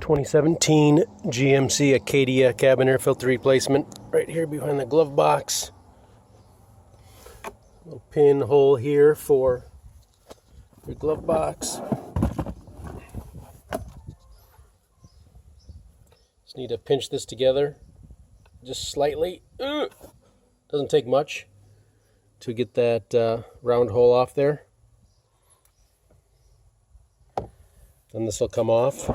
2017 GMC Acadia cabin air filter replacement right here behind the glove box. Little pin hole here for your glove box. Just need to pinch this together just slightly. Doesn't take much to get that round hole off there. Then this will come off.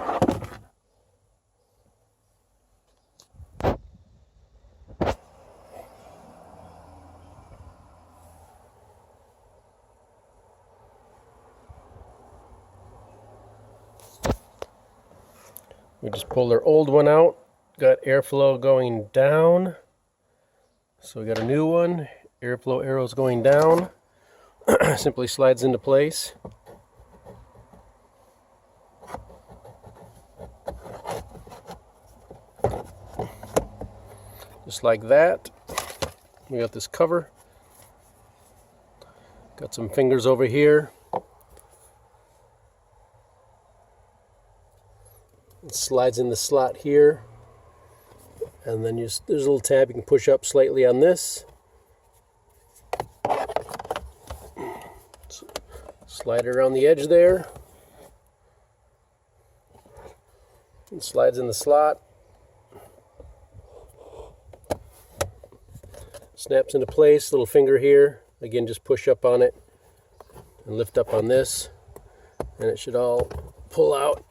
We just pulled our old one out, got airflow going down. So we got a new one, airflow arrows going down. Simply slides into place. Just like that. We got this cover. Got some fingers over here. It slides in the slot here, and then there's a little tab you can push up slightly on this. Slide it around the edge there. It slides in the slot. Snaps into place, little finger here. Again, just push up on it and lift up on this, and it should all pull out.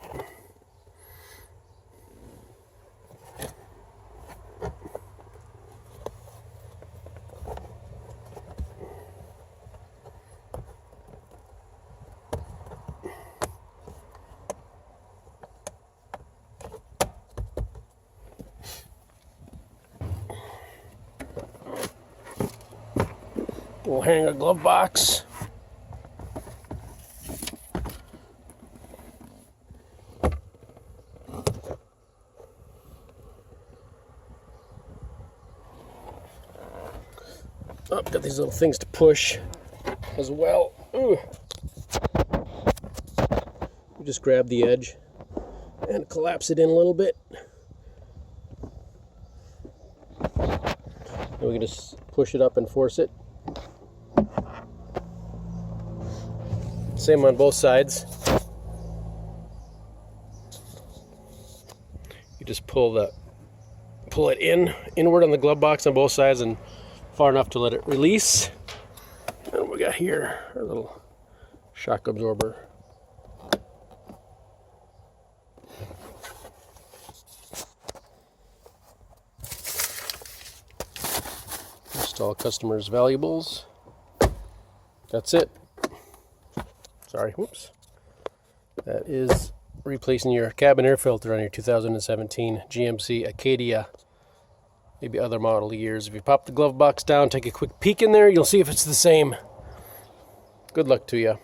We'll hang a glove box. Oh, got these little things to push as well. Ooh. We just grab the edge and collapse it in a little bit. And we can just push it up and force it. Same on both sides. You just pull it inward on the glove box on both sides and far enough to let it release. And we got here our little shock absorber. Install customers' valuables. That's it. Sorry, whoops. That is replacing your cabin air filter on your 2017 GMC Acadia. Maybe other model years. If you pop the glove box down, take a quick peek in there, you'll see if it's the same. Good luck to you.